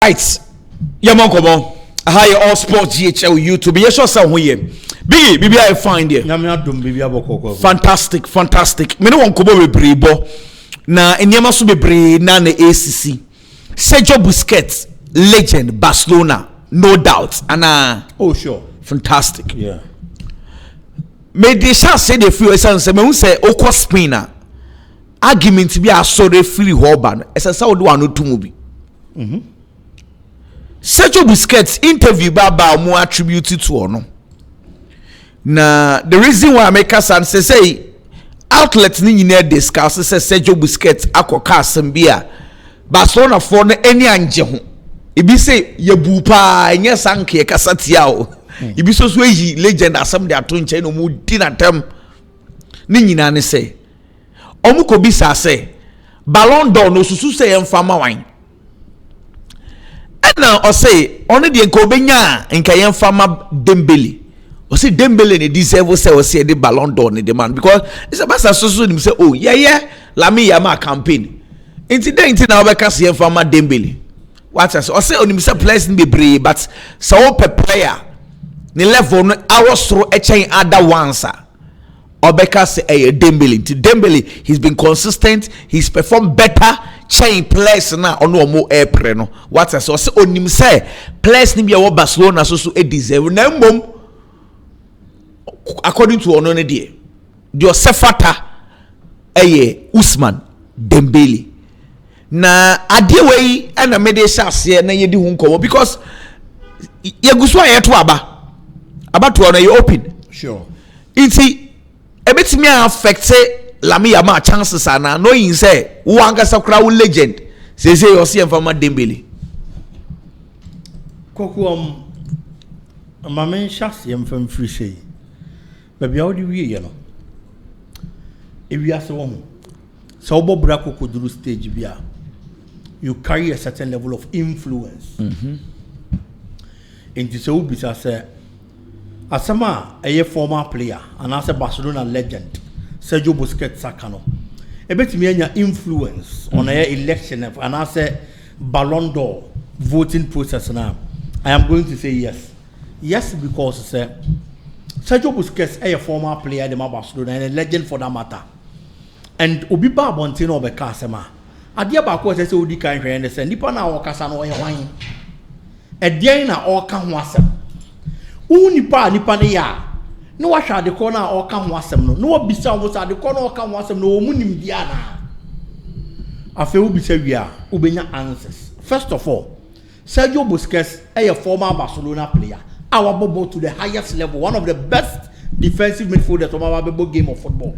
Right, Yamokomo. Hi, all sports GHL YouTube. Yes, sure, some here. Bibi, I find here. Fantastic. Me no want kobo bebrebo. Na enyama so bebre na ACC. Sergio Busquets, legend, Barcelona, no doubt. And oh sure, fantastic. Yeah. Me dey say the few say me say okwa spinner. Argument bi asore free hoban. Esa say odo anu tumu bi. Sergio Busquets interview baba mo attribute to ono. Na the reason why I make us say outlet ni nyina discuss say Sergio Busquets akoka asembia Barcelona for no any anje ho. Ibi say yebu pa enye sanke kasatia o. Ibi so yi legend asem de ato nche no mu di na tem. Ni nyina ne say omuko bisa say Ballon d'Or no susu say emfama wan. Now I say only the Kobenya in Kayan Farmer Dembele. I say Dembele ne deserve say the Ballon d'Or ne demand because it's about so him say oh yeah Lami Yama campaign. Incident now we can see Farmer Dembele. What I say on him say players be brave but so per player ne level no hours through a chain other ones. Obeka say Dembele. Dembele he's been consistent, he's performed better. Chain players na ono mo airpre no what I say onim say players ni bia wo Barcelona so e deserve na mbom according to ono ne de Sefata Usman Dembele na ade wei na me de chance na ye di hu nkomo because ye guso ayeto aba to ono ye open sure inti ebetimi affect Lami Yama chances are now knowing say Wanga Sakra legend say you see Farmer Dembele. Koku my main chassis from free say. But how do we if we are so Bob Brako could do stage beer, you carry a certain level of influence. Into so bisa say Asama a former player and as a Barcelona legend. Sergio Busquets sakano. Ebetimi anya influence on a election and I say Ballon d'Or voting process now. I am going to say yes. Yes, because Sergio Busquets is a former player de Barcelona and a legend for that matter. And Obiba Bontino Bekasema. Adia Bako says Odi kan hwe and say nipa na okasa no ye wan. Edian na oka ho asem. Nipa ne ya no wa hwa de corner or kan ho asem no no bisa wo sa de corner or kan ho asem no wo munim dia na afi wo bisa wia wo benya answers. First of all, Sergio Busquets is a former Barcelona player, our bobo to the highest level, one of the best defensive midfielders of our game of football.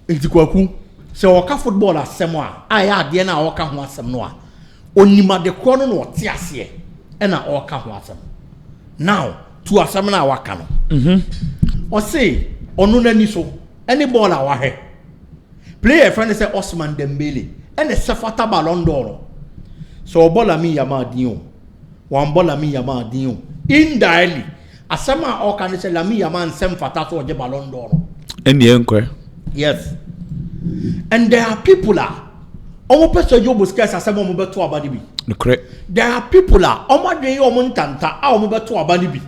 Intikwaku so oka football asem a aya de na oka ho asem no a onima de corner no te ase e na oka ho asem. Now to asem na waka no or say onu nani so any ball a wahe player friend say Osman Dembele and the Sefata Ballon d'Or so bola mi yama dion one bola mi yama dion indirectly asema o kan say la mi yama nsem fata so je Ballon d'Or any enquire yes and there are people omo person Sergio Busquets asema omo beto abani bi correct there are people omo dwen omo ntanta omo beto abani bi.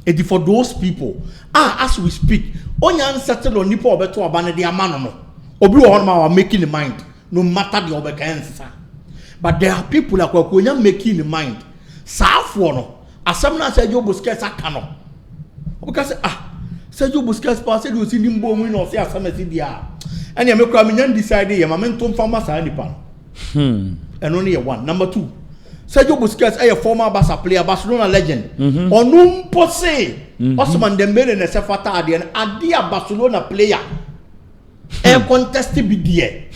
And for those people, as we speak, only settle on nipo obeto abane de amano no. Obi wo hono ma making the mind, no matter the obeka. But there are people like we making the mind. Saafo no, asem na Sergio Busquets aka no. Obi say Sergio Busquets pass do si nimbo mu no say asem esi dia. And ya mekwa menyan decide ye ma mentom fama sa nipa no. And only one. Number 2. Sergio Busquets is a former Barca player, Barcelona legend. Onum pose Osman Dembele ne Sefata adian adia Barcelona player. E contest bi die.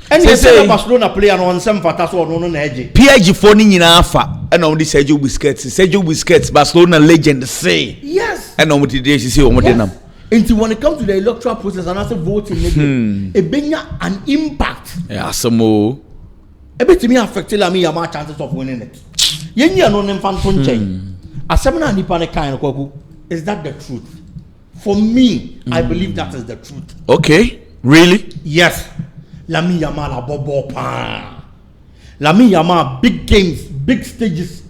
And you say Barcelona player no nsem fata so no na eje. PSG for ni nyina afa and on this Sergio Busquets Barcelona legend say. Yes. And on what did say o mo denam. Until when it comes to the electoral process and as a voting, it benya an impact. Yeah, some Ebetimi affect Lami Yama chances of winning it. Yenya no nemfanton chain. Asemna nipa ne kan kwaku. Is that the truth? For me, I believe that is the truth. Okay, really? Yes. Lami Yama la bobo pa. Lamine Yamal, big games, big stages.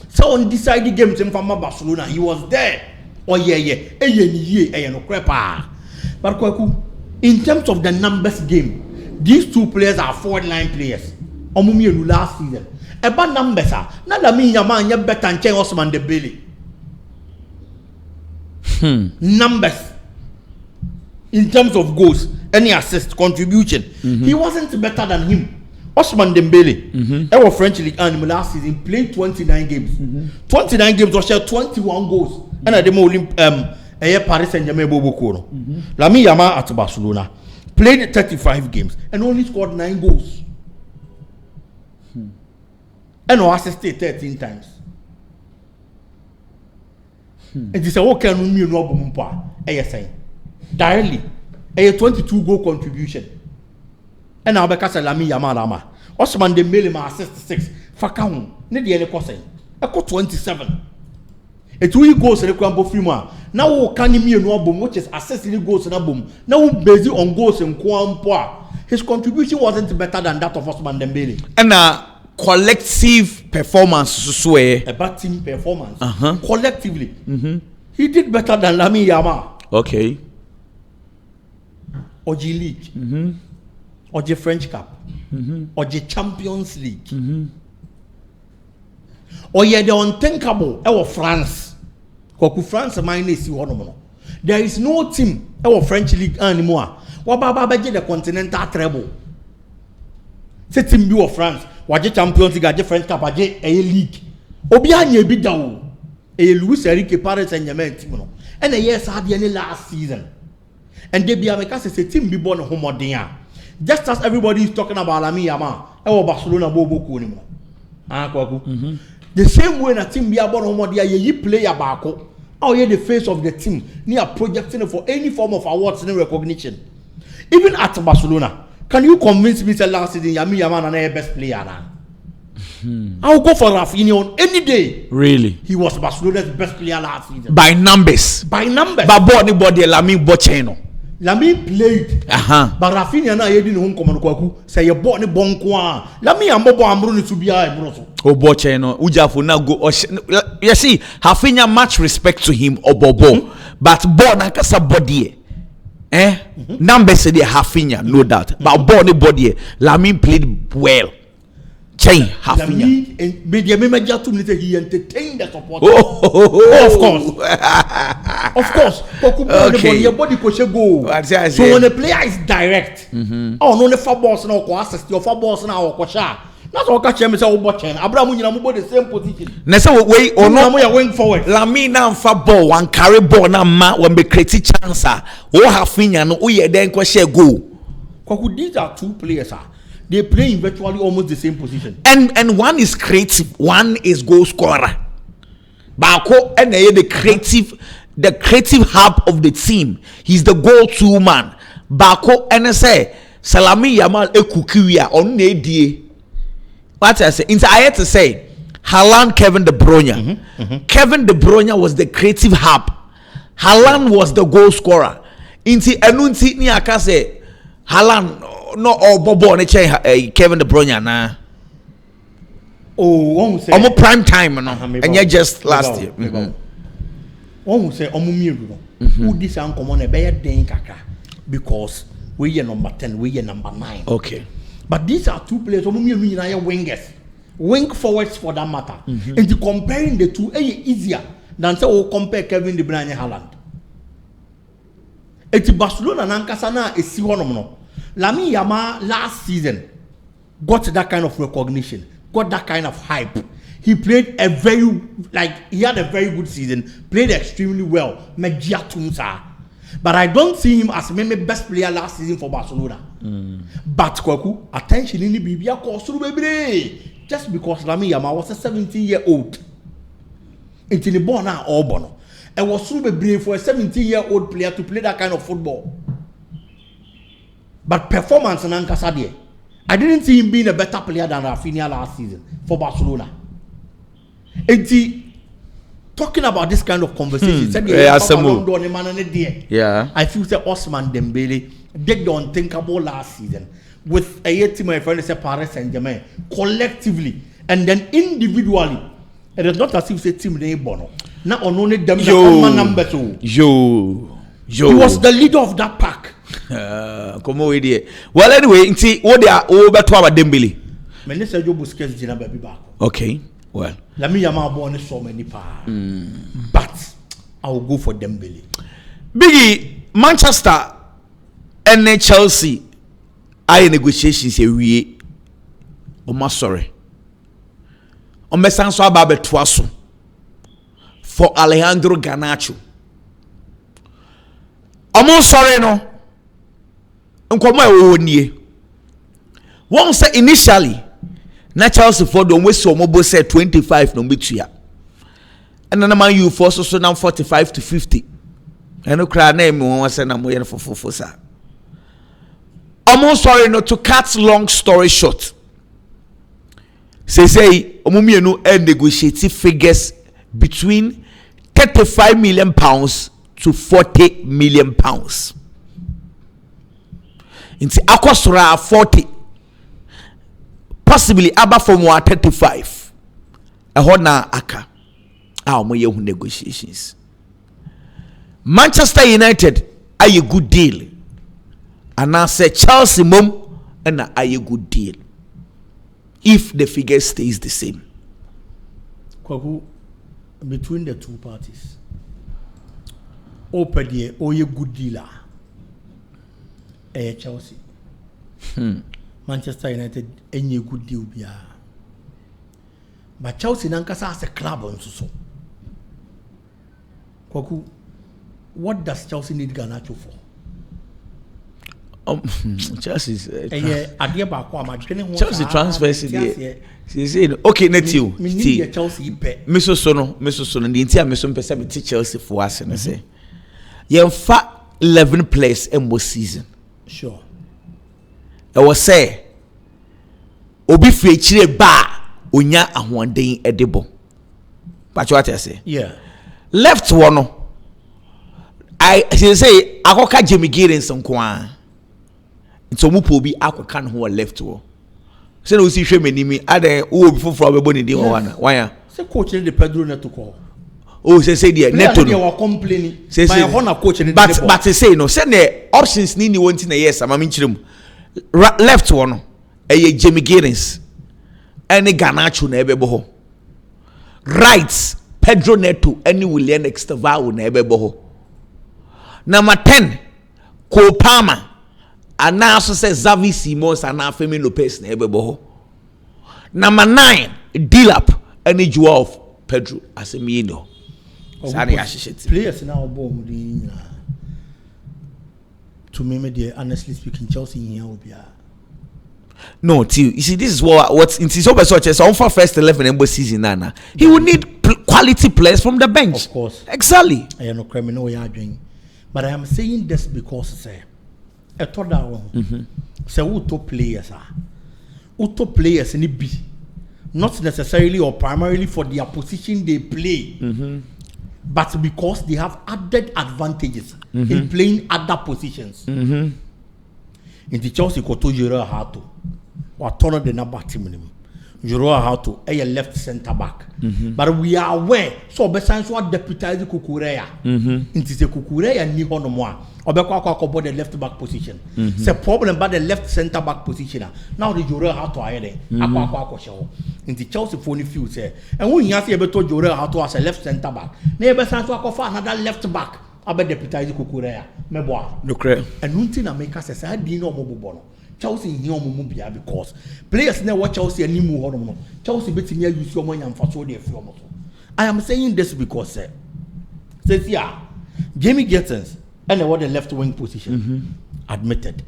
So on decided games in Barcelona, he was there. Oh yeah. But Kwaku, in terms of the numbers game, these two players are forward line players. Omumi last season. About numbers are not Lamine Yamal you better than Osman Dembele. Numbers in terms of goals, any assist, contribution, he wasn't better than him. Osman Dembele, our French league and last season played 29 games. 29 games or share 21 goals. And at the moment, Paris Saint-Germain Bobo Lamine Yamal at Barcelona played 35 games and only scored 9 goals. And assisted 13 times. It is a okay no directly a 22 goal contribution. And now because Lamine Yamal Osman Dembele ma assist 6 Fakahun ne de ele kwose e ko 27 it we goals in the Kwambo Frima. Now can you no album which is assessing goals in album. Now based on goals in Kwampo. His contribution wasn't better than that of Osman Dembele. And collective performance so about team performance. Collectively. He did better than Lamine Yamal. Okay. Or G League. Or the French Cup. Or the Champions League. Or yeah, the unthinkable our France. France there is no team our French league anymore. What about the continental treble? Say team B of France, what the Champions League, the French Cup, a league. Obianye big down. A Louis Enrique Paris Saint-Germain team. And a yes had the last season. And they be because it's a team be born home there. Just as everybody is talking about Lamine Yamal, our Barcelona Bobo Kunimo. The same way a team be born home there, you play a barco. Oh, you're the face of the team. Near projecting for any form of awards and recognition. Even at Barcelona, can you convince me that last season Lamine Yamal is the best player now? I'll go for Rafinha on any day. Really? He was Barcelona's best player last season. By numbers. By numbers. But anybody Lamine Bocheno. Lamine played. But Rafinha na yedi no home kwaku say you bought ni bonkwa. Lamine ambobo amru ni subia e broso. O Bocheno ujafu na go. You see, Rafinha much respect to him obobo. But born akasa body. Numbers say Rafinha, no doubt. But born the body, Lamine played well. Chain Rafinha. He entertained the support. Of course. Of course. Okay. Your body could go. So when the player is direct, oh no, the four balls now go assist your four balls now or kosha. That's what catch him say Obochen. Abraham you know the same position. Na say we or no wing forward. Lamine na fa ball one carry ball na ma when be create chance ah. O Rafinha no uye den ko share goal. Kwaku these are two players ah. They play in virtually almost the same position. And one is creative, one is goal scorer. Bako and the creative hub of the team. He's the go-to man. Bako and say Lamine Yamal ekukiya on die. What I say? I had to say Haaland, Kevin De Bruyne. Kevin De Bruyne was the creative hub. Haaland was the goal scorer. Inti enunti ni akase Haaland no Bobo ne Kevin De Bruyne na. Oh, one say almost prime time no. And yeah, just last year. One say omumiru no. Who this an common e be den kaka because we are number 10, we are number 9. Okay. But these are two players omumiru ni na wingers. Wing forwards for that matter. And to comparing the two easier than say we compare Kevin De Bruyne and Haaland. Eti Barcelona nankasa na esi honom no. Lamine Yamal last season got that kind of recognition, got that kind of hype. He played he had a very good season, played extremely well. But I don't see him as maybe best player last season for Barcelona. But Kwaku, attention in the Bibia course just because Lamine Yamal was a 17-year-old. It's in the born now all born. It was so brave for a 17-year-old player to play that kind of football. But performance in Ankasade, I didn't see him being a better player than Rafinha last season for Barcelona. And talking about this kind of conversation, yeah, I feel that Osman Dembele did the unthinkable last season. with a team my friend say Paris Saint-Germain collectively and then individually. It is not as if it's a team they bono. Now only them number 2. He was the leader of that pack. Come over here. Well, anyway, see what they are over to our Dembele. Minister Joe Busquets did not be back. Okay, well. Let me born so many power. But I will go for Dembele. Biggie, Manchester and Chelsea are in negotiations here. We sorry. On Messanso Ababe Twaso for Alejandro Garnacho. I'm sorry, no. One said initially, Chelsea for the way so mobile said 25 no bit here. And then man you for so now 45 to 50. And no cry name one say na mo yen for sir. I'm sorry not to cut long story short. Say omumienu negotiate figures between 35 million pounds to 40 million pounds. Inti akosora 40, possibly about from 35. Na aka omoye hu negotiations. Manchester United are a good deal, and I say Chelsea mom and are a good deal if the figure stays the same. Kwaku, between the two parties, open the oye good dealer. Chelsea. Manchester United any good deal bia. But Chelsea nankasa as a club on so. Kwaku, what does Chelsea need Garnacho for? Chelsea's Chelsea transfers okay net you Chelsea Miso sono the entire Miso person Chelsea for us and say you have 11 players in most season. Sure. I was say obi free chire ba onya ahonden edibo. But what I say? Yeah. Left one I say akoka Jamie Giddens nko so mupo bi akoka no left wo say no see hwe manimi ade wo bi foforo be boni di wana why say coach the Pedro Neto call say the Neto they were complaining by honor coach but say no say the options ni won't na yes am nchirem left one Jamie Giddens any Garnacho na ebebo ho right Pedro Neto any William Extava na ebebo ho. Number 10 Cole Palmer and now says Xavi Simons and now Femi Lopez na ebebo ho. Number 9 Dilap any Joao of Pedro Asemino. Players now born to me honestly speaking Chelsea here will be no till you see this is what's in his over such as on for first 11 embo season nana he will need quality players from the bench, of course, exactly. I am no criminal you are doing, but I am saying this because say a thought that one say who top players are who top players in be not necessarily or primarily for their position they play, but because they have added advantages in playing other positions. In the Chelsea koto Jura Hato or turn the number team Jura Hato a left center back, but we are aware so besides what deputize Kukureya into the Kukureya ni hono moi or the left back position. It's a problem about the left center back position. Now the Jura Hato are there in the Chelsea phone few say and when you see about Jura Hato as a left center back neighbor sans another left back about deputize Kukureya meboa no clear and nothing na make us say I didn't know bono Chelsea here omo bia because players now watch Chelsea any mu hono no Chelsea betimi use your money and for so dey free omo. I am saying this because says yeah Jamie Giddens and what the left wing position admitted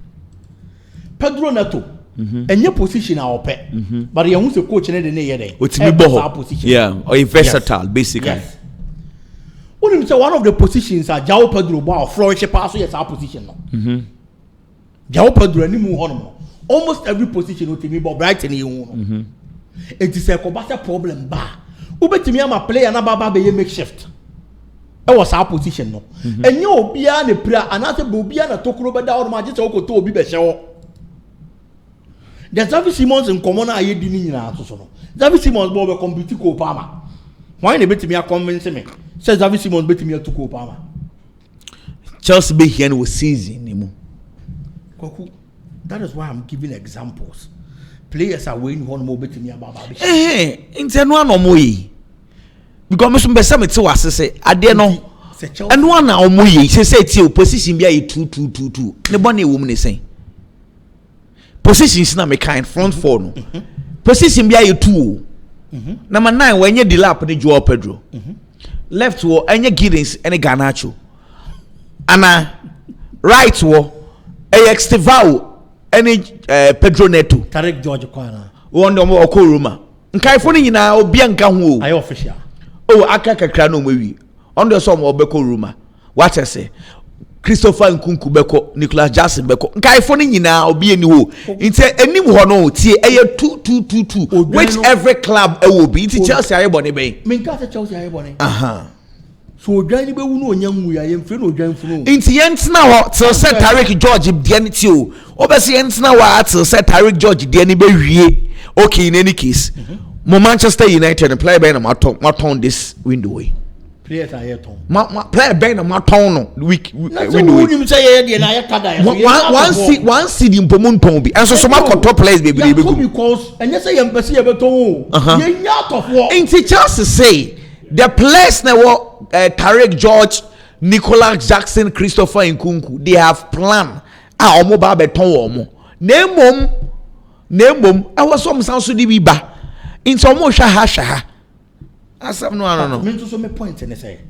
Pedro Neto and your position our pet but you want to coach in the day position or versatile basically. Yes. When you say one of the positions are Joao Pedro or flourish pass yes our position no. Joao Pedro any mu hono almost every position o timi but Brighton you it is a combat problem ba ubetimi am a player na baba be makeshift e was our position no enye obi a na pra anase be obi a na tokuro be da o ma je se okoto obi be hye wo there's Xavi Simons in common aye di ni nyina so no Xavi Simons bo be compete ko Palmer why na betimi a convince me say Xavi Simons betimi to ko Palmer Chelsea be here no season ni mu Koku that is why I'm giving examples players are waiting one more betimi ababa inte no anomo yi because me so be say me te wase say ade no and one na omo yi say tie position bia yi 2 ne bone wo mu ne sen positions na me kind front four no position bia yi 2 number 9 when you delap ne Joao Pedro left wo enye Giddens ene Garnacho ana right wo Estevao ene Pedro Neto Tarek George Kwana won do mo Roma nkaifo ni nyina obi anka ho ayo official aka kakra no mawi on the some obeko Roma what I say Christopher Nkunku beko Nicholas Jackson beko nkaifo ni nyina obi eni ho nti enim ho no tie eye 2 which every club will be nti Chelsea aye bone ben me nka Chelsea aye bone so odwan ni be wu no onyanwu ya ye mfre no odwan fu no nti yentina ho till say Tarek George de ni ti o obese yentina wa till say Tarek George de ni be wie okay in any case Manchester United and player by maton this window players are ton player by maton no week window you say dey na kada one seed in Pomonton bi and so some top players be because and you say you person you beton you out of war in Chelsea say the players na Tarek George Nicholas Jackson Christopher Nkunku they have plan omo ba beton omo nemom I was some sound so di ba in some more shaha asam no I don't know me to so me point and say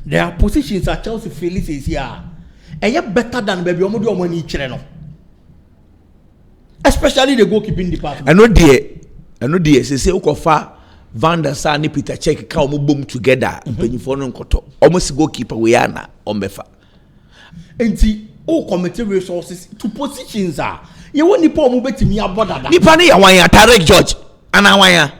there are positions at Chelsea Felix is here and you better than baby omo do omo ni kire no especially the goalkeeping department I know there say ukofa Van der Sar ni Peter Cech ka omo bom together mpanyifo no nkoto omo si goalkeeper we yana ombefa enti o committee resources to positions are you want nipa omo betimi abodada nipa ne ya wan ya Tarek George ana wan ya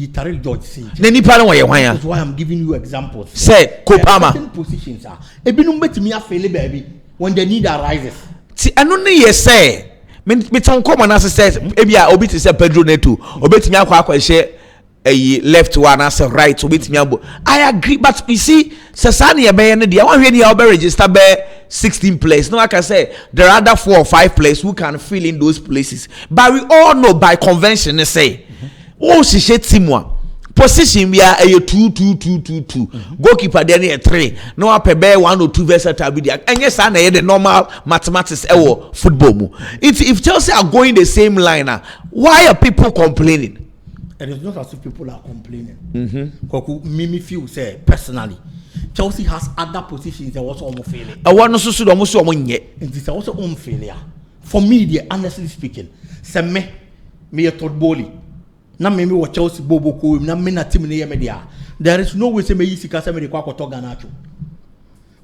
Tarek George say ne nipa ne wan ya that's why I'm giving you examples say Kopama positions are ebinum betimi afele baby when the need arises ti anu ne ye say me ton come na say ebia obi ti say Pedro Neto obetimi akwa hye left one as right obetimi abo I agree but you see sesane ye be ne dia wan hwe ne ya obe register be 16 players. No, like I say, there are other 4 or 5 players who can fill in those places. But we all know by convention, they say, oh, she said, Timwa. Position we are a 2-2-2-2-2. Goalkeeper then a 3. No, I pay 1 or 2 versatile. And yes, I know the normal mathematics football. If Chelsea are going the same line, why are people complaining? It is not as if people are complaining. Mimi feel say personally. Chelsea has other positions that was almost failing. I want to see almost someone yet. It is also on failure. For me, honestly speaking, say me a third bowling. Na me watch Chelsea bobo ko na me na team na media. There is no way say me yisi ka say me kwa to Garnacho.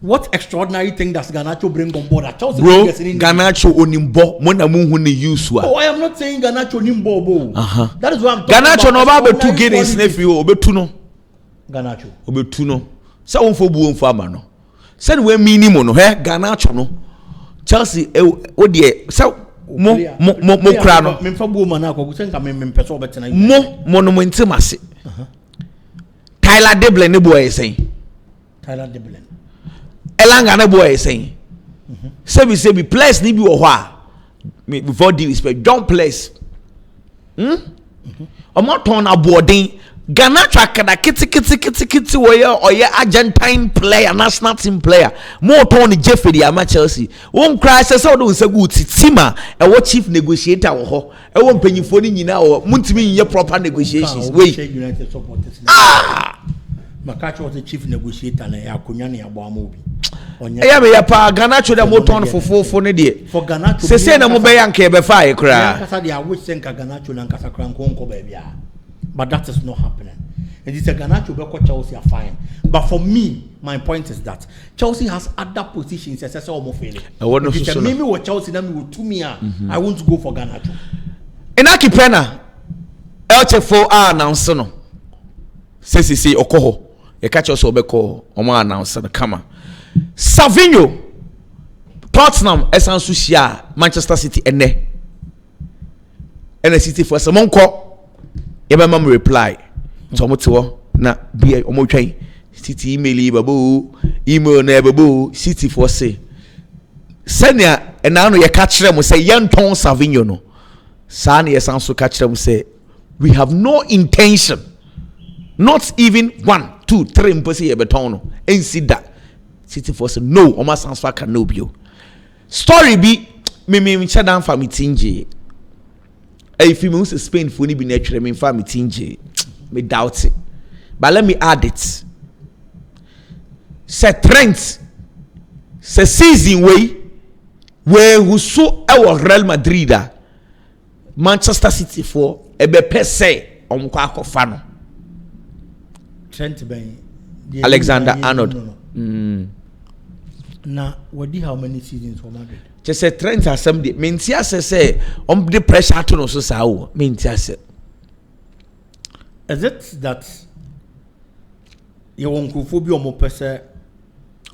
What extraordinary thing does Garnacho bring on board at Chelsea? Bro, Garnacho onimbo mo na mu hu ne use wa. Oh, I am not saying Garnacho onimbo bo. That is why I'm talking Garnacho no ba be 2 games na fi o betu no. Garnacho. Obetu no. Say won fo bu won fo ama no. Say we minimum no he Garnacho no. Chelsea o de say mo kra no. Me fa bu ma na akọ say nka me pese obetena. Mo no intimase. Tyler Deblen ne boy say. Tyler Deblen. Elanga ne boy say. Say be place ni bi wo ho a. Before due respect, don't place. Omo ton abodin Garnacho akada kiti oye Argentine player, national team player. More ton Jeffrey di ama Chelsea. Won cry say do say good tima e wo chief negotiator wo ho. E wo mpanyifo ni nyina wo muntimi nye proper negotiations. Wait. United supporters. Makacho was the chief negotiator na akonya na yabo amobi. Eya me ya pa Garnacho da mo ton fofofo ne de. For Garnacho. Se na mo be yanka e be fa e kra. Nkasa de awish senka Garnacho na nkasa kra nko ba bia. But that is not happening. And it's a Garnacho be Chelsea are fine. But for me, my point is that Chelsea has other positions as I say almost failing. If maybe what Chelsea na me with 2 years, I want to go for Garnacho. Enaki pena LT4 announce no. Say okoho. E catch us obeko omo announce no kama. Savinho Tottenham esansu shia Manchester City ene. a City for some monko. Eba mam reply. So motiwo na be omo twan City email email na babu City for say. Senya na no ye ka kire mo say yenton Savinho no. Sa na ye san so ka kire mo say we have no intention, not even 1, 2, 3 mposi ye beton no. Ensi da. City for say no, o ma transfer can no bio. Story be me shut down for me tinje. If you must Spain for ni be natural me for me tinje. Me doubt it. But let me add it. Say Trent say season way where who so our Real Madrid Manchester City for ebe per se omko akofa no. Trent ben Alexander Arnold. Now, what do how many seasons for Madrid? Just say Trent has some day. Mintia say the pressure to no so sao. Mintia say. Is it that you want to phobia more person?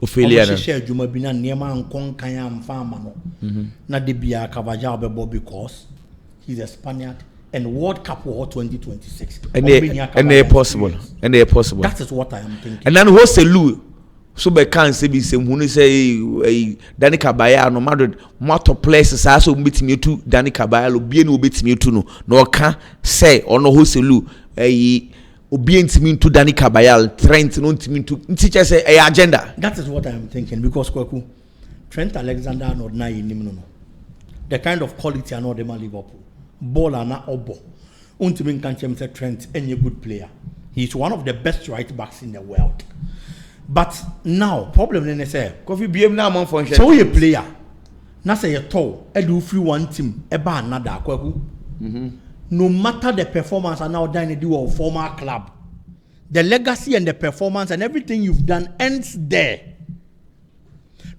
Ophelia. Share Juma Bina Nema and Konkayam Farmano. Not the Bia Cavaja Bebo because he's a Spaniard and World Cup War 2026. And they possible. And they possible. That is what I am thinking. And then what's the Lou? So be can say be same who say Dani Cabaya no Madrid motor places also beat me to Dani Cabaya obi no beat me to no can say or no hoselu obi ntimi to Dani Cabaya Trent no ntimi to teacher say agenda. That is what I am thinking because Kwaku Trent Alexander-Arnold na no. The kind of quality are not them Liverpool. Ball are not obo. Untimi can say Trent any good player. He's one of the best right backs in the world. But now, problem in say, Coffee BM now man function. So you player, na say you tall, do free one team, eba another kwaku. No matter the performance and now done do of former club, the legacy and the performance and everything you've done ends there.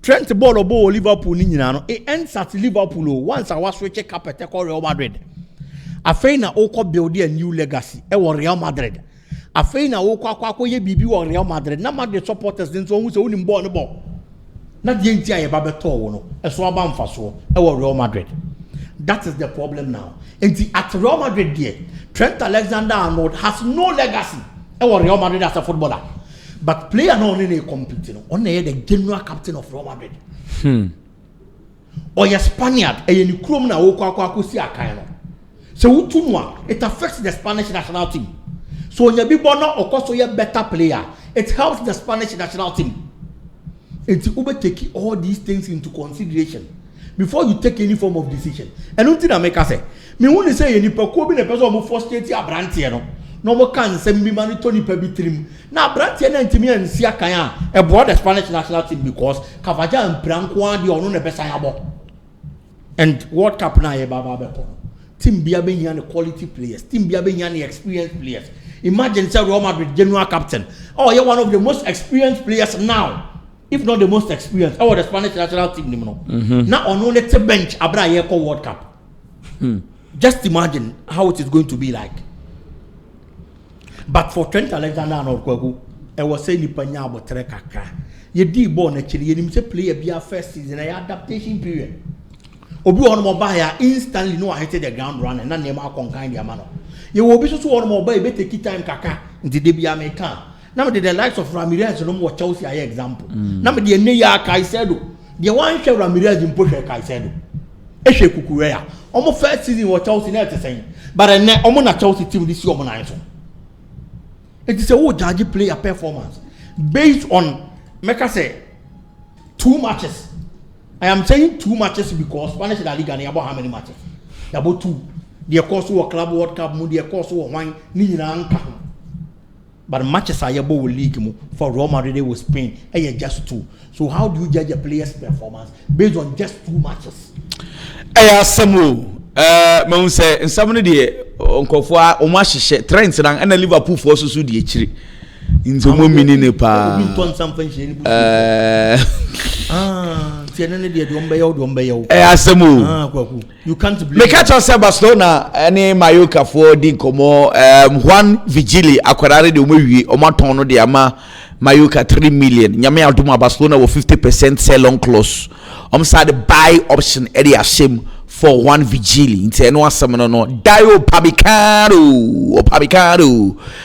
Trent ball obo Liverpool ni nyina it ends at Liverpool once I was switch carpet call Real Madrid. Afei na oko build a new legacy e Real Madrid. Afei na wo kwakwa ye bibi wo Real Madrid na Madrid supporters den so hu se woni ball no ball na die ntia ye ba beto wo no eso aba mfaso e wo Real Madrid. That is the problem now. And at Real Madrid there Trent Alexander-Arnold has no legacy e wo Real Madrid as a footballer, but player no only compete no on the general captain of Real Madrid. Or your Spaniard e ye ni krom na wo kwakwa si akan no so wutu no it affects the Spanish national team. So when you be born or course you a better player, it helps the Spanish national team. And you take all these things into consideration before you take any form of decision. And until I make us say, me only say any per ko be the person who frustrate a brantie no. No more can send me money Tony per trim. Now brantie na ntimi and sia kan a board the Spanish national team because Cavaja and Branco the ono best abo. And World Cup na ye baba bepo. Team bia be yan quality players, team bia be yan experienced players. Imagine say Real Madrid general captain. Oh, you're one of the most experienced players now, if not the most experienced. Oh, the Spanish national team, now on only the bench, Abra Yeko World Cup. Just imagine how it is going to be like. But for Trent Alexander-Arnold, I was saying Nipanya about Trekaka. You did born actually, you didn't play a first season, a adaptation period. Obi on mobile instantly know I hit the ground running, and name our kind of manner. You will be so on mobile, better keep time kaka into the American. Now the likes of Ramirez no more Chelsea example. Now the Neya Caicedo, the one share Ramirez in push Caicedo. Eshe Kukurea. Almost first season was Chelsea not the same. But I ne almost Chelsea team this year on. It is a whole judge player performance based on make I say 2 matches. I am saying 2 matches because Spanish La Liga ni about how many matches? About 2. The course of Club World Cup, the course of wine, but matches are able league for Real Madrid with Spain, and just 2. So how do you judge a player's performance based on just 2 matches? Samu, man say, and somebody the Uncle for Omashi Trent and Liverpool for so the chiri. In the moment, in you can't believe. Me catch us Barcelona any Mallorca for the como Juan Vigili akwarare de omawie omaton no de ama Mallorca 3 million. Nyame aduma Barcelona with 50% sell on close. Side buy option e dey ashame for one vigil into no asem no Dio Pamicano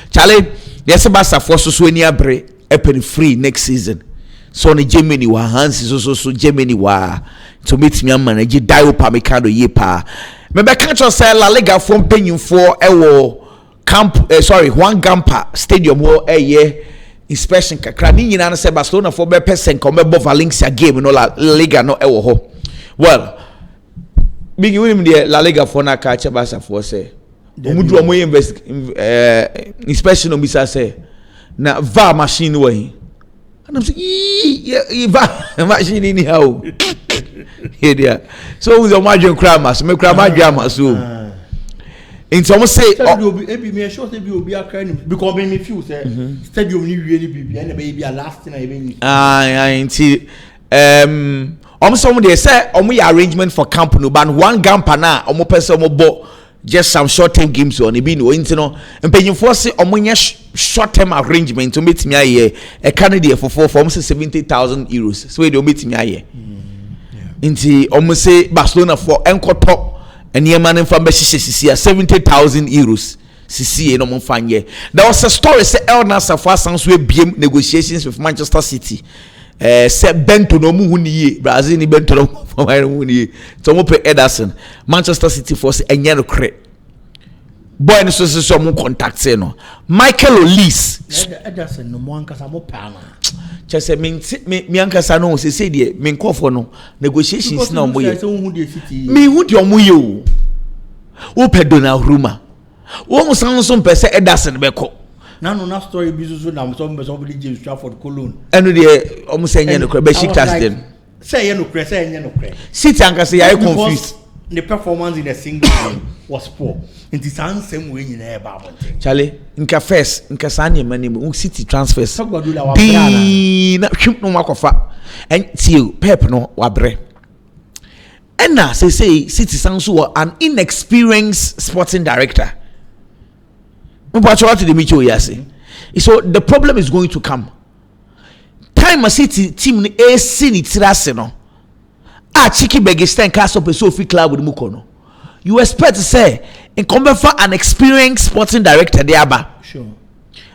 Charlie yes Barca for so any abre epen free next season so on Germany wa hands so Germany wa to meet me manage Dio Pamicano ye pa me be catch us La Liga from paying for camp one Gampa stadium wo inspection kakra ni nyina no se Barcelona for be person come be Valencia game no La Liga no ewo ho well big win the La Liga for na catch Barca for say omudu omo invest inspection no bisa say na VAR machine we and I'm say VAR machine ni how here so we don't imagine cramas me crama drama so in some say be me sure say be obi akra because me feel say stadium ni really be and be a last thing I even inti some they say arrangement for camp no ban one gampa na person just some short term games on e be no inti no empenyin for say short term arrangement to meet me aye a candidate for 70,000 euros so we do meet me aye inti say Barcelona for enkoto and from 70,000 euros. CC no mon fanye. There was a story say El Nasser for sans we BM negotiations with Manchester City. Say Bento no mu huni Brazil ni Bento no for my huni. So mo pe Ederson. Manchester City for say enye no kre. Boy no so mo contact say no. Michael Olise. Ederson no mo ankasa mo pa na. Chese me ankasa no say de me nkofo no negotiations na mo ye. Me hu de omo ye o. Wo pe Donnarumma. Wo mo san so mpese Ederson be ko. Na no na story bi so na so be James Trafford Cologne. Eno de omo say enye no kre be Besiktas den. Say enye no kre. City ankasa ya confused. The performance in a single game was poor. In the same way in a bubble. Charlie, nka first, nka sanye mani mu City transfers. So go do la wa na hwim no makofa. En tie Pep no wabre. Enna say City sanso an inexperienced sporting director. But what did Micho yase? So the problem is going to come. Time a City team ni AC ni tirase no. Chiki Begistan cast up a Sophie club with Mukono. You expect to say in come for an experienced sporting director there ba. Sure.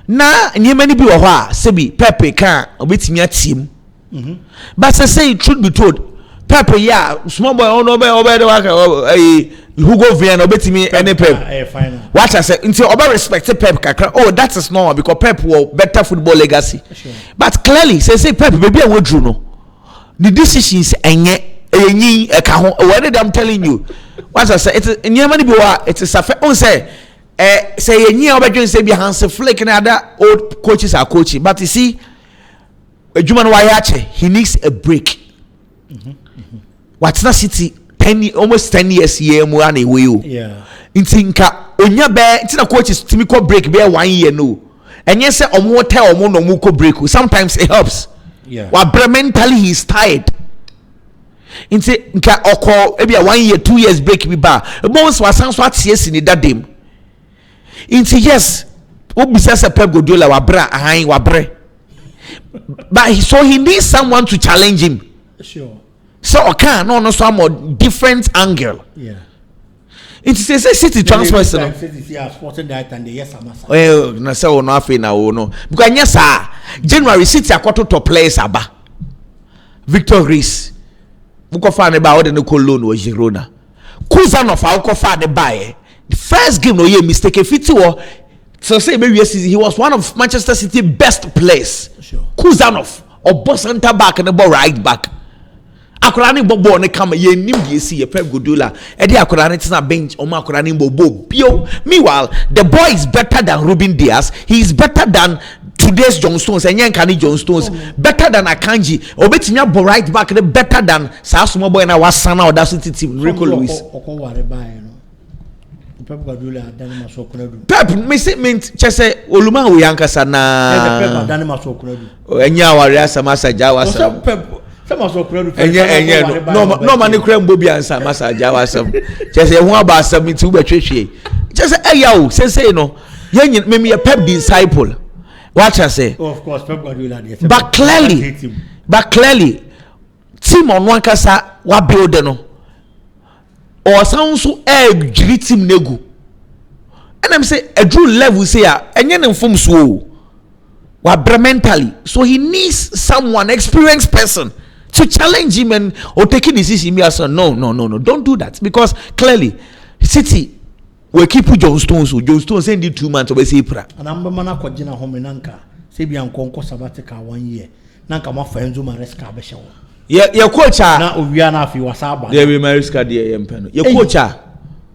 Na nyemani bi wo ho a sebi Pepe can obetimi a team. But say truth be told, Pepe yeah, small boy on over the work Hugo Vian obetimi any Pep. Watch I say until oba respect Pep kakra. Oh, that is normal because Pep will better football legacy. Sure. But clearly say Pep baby and wodru no. The decisions enye I'm telling you. What I say, it's a fair. Say you obedient say be Hans Flick and other old coaches are coaching. But you see, a Juman Wayache, he needs a break. What's not City almost 10 years here more than yeah. In Tinka, onya be tina coaches to me break be 1 year no. And yes, omo tell omo no muko break. Sometimes it helps. Yeah. But mentally he's tired. Inti nka oko ebi a 1 year 2 years break bi ba most wasan so aties ni dadem inti yes obisa se Pep Guardiola wabra ahan wabre but he needs someone to challenge him. Sure. So okay no so more different angle. Yeah. Inti say City transfers no City are sporting that and yes amasa well na say no afi na wo no because yes January City akoto top players aba Victor Reis Bukofa ne ba ode ne Cologne wa Girona. Kuzanov Bukofa ne ba the first game no ye mistake fiti wo so say maybe season he was one of Manchester City best players. Sure. Kuzanov or center back and the right back. Akorani bobo ne kama ye nim ye see ye Pep Guardiola e dey akorani tina bench o ma akorani bobo bio. Meanwhile the boy is better than Ruben Diaz, he is better than today's John Stones and Yankani John Stones, better than Akanji obetimi abo right back better than sa small boy na wasana or that city team Rico Lewis. Pep Guardiola Dani maso kunadu. Pep me say me chese oluma we yankasa na Pep Dani maso kunadu. Enya wari asama sajawa sam. Pep maso kunadu. Enya no man kura mbobi ansa masa jawa sam. Chese hu aba asam ti ubetwehwe. Chese eya o say no yen me Pep disciple. Watch I say. Oh, of course Pep Guardiola. But clearly team on one kasa wa build no. or sounds so greet him nego. And I'm say a true level say and yen from so mentally. So he needs someone, experienced person to challenge him and or taking decision. No, don't do that, because clearly City will keep John Stones. So John Stones send you 2 months over April. And I'm mana kwa jina home nanka. Sebi ankonko sabatika 1 year. Nanka ma friends ma risk abesha. Your coach na owiana afi wasaba. There be my risk there yempeno. Your coach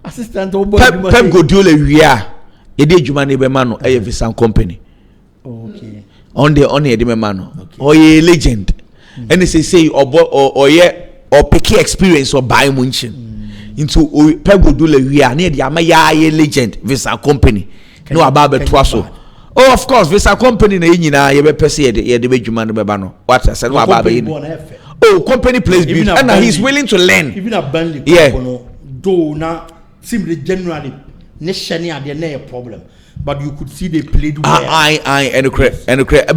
assistant obo Pep Guardiola wia. E dey djuma ne be ma no e visa company. Okay. On the me ma no. Or ye legend. And they say or picky experience or buy Munchen into Pep Guardiola wia na dey ama ya legend visa company. No about betwaso. Oh, of course, visa company na nyina ye be pese ye de djuma ne be ba no. What I said no about be. Oh, company plays beauty, and he's willing to learn. Even a Burnley, though now simply generally, nation are a problem, but you could see they played well. And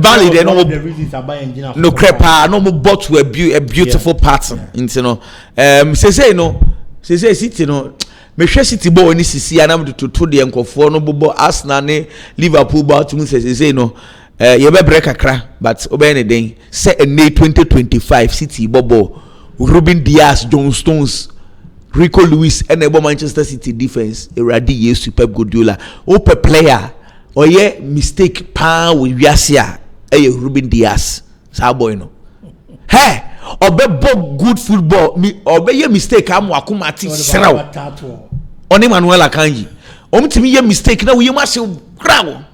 Burnley, they know the reasons are buying no crepa, no more bought to a beautiful pattern. You know, say City no. Me share City ball ni sisi anam to the enko for no bobo Arsenal ne Liverpool ball to say no. You be break akra, but obey anything. Say a 2025 City bobo Ruben Diaz, John Stones, Rico Lewis, and able Manchester City defense. Eradi yes to Pep Guardiola. Ope player or ye mistake pa with Yasia. Ruben Diaz. Sa boy no. Hey, obe good football. Obe ye mistake am wakumati sraw. Oni Manuel Akanji. Omtimi ye mistake na we must crowd.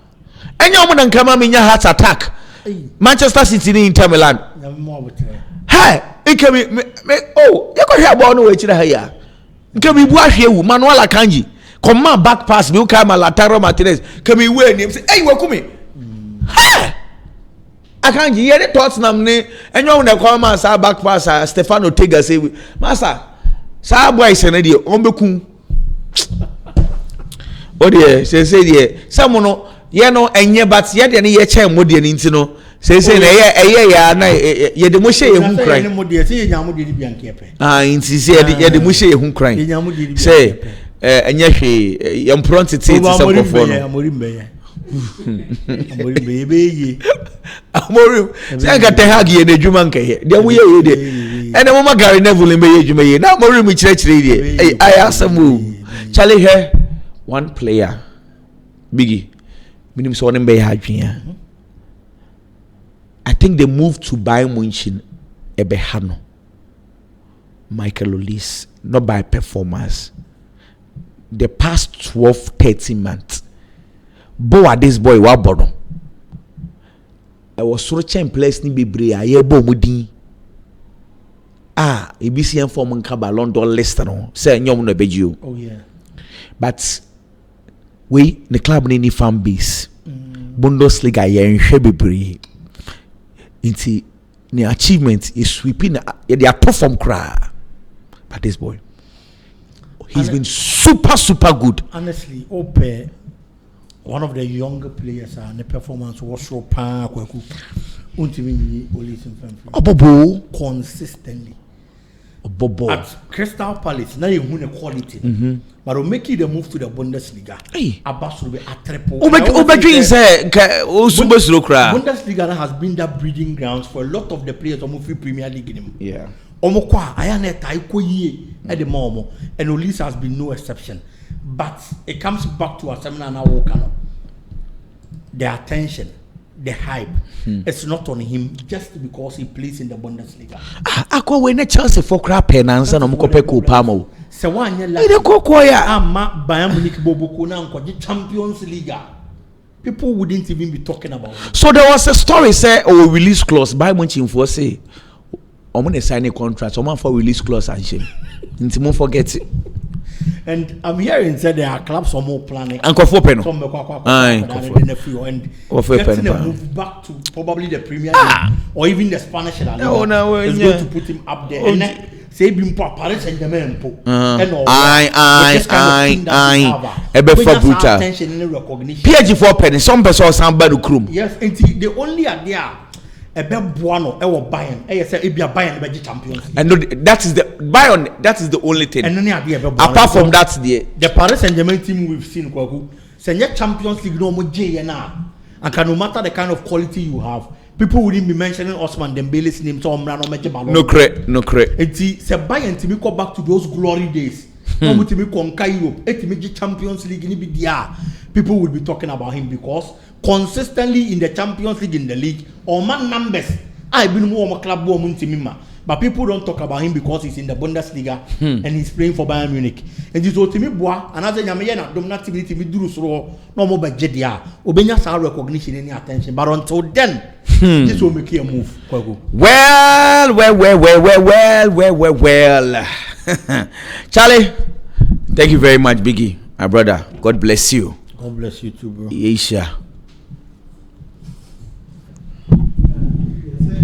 Enya omo na nkama menya heart attack. Manchester City ni Inter Milan. Hey, ikemi you go hear about no we chira ya. Nkemi bu ahwe wu Manuel Akanji. Come back pass me uka Lautaro Martinez. Kemi we ni say hey wakumi. Hey! Akanji ye the Tottenham ni enya omo na come sa back pass Stefano Tega say master sa boy se na die ombeku. O de say de some no ye no enye but ye de ne ye che modie ni nti no say na ye ya na ye de mo hye ye hu kran ye modie say ye nya modie bi anke pe nti say ye de mo hye ye hu kran say enye hwe ye mprontity ti say kofo no amorimbe ye be ye amorim say ga te hag ye na djuma nka ye de mo ye ye de ene mo magari Neville be ye djuma ye na amorim kire ye I asamu Charlie here one player Biggie minimum so one be hadwin. I think they moved to Bayern Munich Ebehano. Michael Olise, not by performance. The past 12-13 months. Boa this boy wa bono. I was searching place ni bebre aye bo mudi. EBCN form nka Ballon d'Or list no. Say nyom no beju. Oh yeah. But we the club ni fan base Bundesliga yenhwe bebre inti the achievement is sweeping they are perform cry, but this boy he's been super good. Honestly, Ope one of the younger players and the performance was so pa kwaku untimi Olise Bobo consistently Bobo at Crystal Palace now you win quality. But make the move to the Bundesliga. Abbas will be a triple. Bundesliga has been that breeding grounds for a lot of the players of the Premier League in him. Yeah. Omokwa ayane taiko ye at the moment, and Olise has been no exception. But it comes back to a seminar now. The attention, the hype, it's not on him just because he plays in the Bundesliga. Ako we ne chance for crap penanza no mkope kupamo. Se wanye la ama Bayern Munich boboko na nkoje Champions League. People wouldn't even be talking about it. So there was a story say release clause Bayern Munich for say omo na sign a contract omo for release clause and shame. Nti mo forget it. And I'm hearing said there are clubs some more planning. And for pen. Some and getting a move back to probably the Premier League or even the Spanish La Liga. It's going to put him up there. And say bimpo Paris Saint-Germain po. And all. Ebe for brutal. PSG for pen. Some person somebody krum. Yes, and the only idea Buano, Bayern, Bayern, Champions League. And no, that is the Bayern. That is the only thing. And apart from that, the Paris Saint-Germain team we've seen, Kwaku, Senya Champions League no more J and and no matter the kind of quality you have, people wouldn't be mentioning Osman Dembele's name. So Ballon. No correct. And see, Bayern to me go back to those glory days. No to me conquer Europe. Champions League in the people will be talking about him because consistently in the Champions League in the league, or man numbers, I've been more club but people don't talk about him because he's in the Bundesliga and he's playing for Bayern Munich. And this is me boy, and as a Yamena dominativity, we do so no more by Jedia, Obenya our recognition any attention. But until then, this will make a move. Well. Charlie, thank you very much, Biggie, my brother. God bless you. God bless you too, bro. Asia.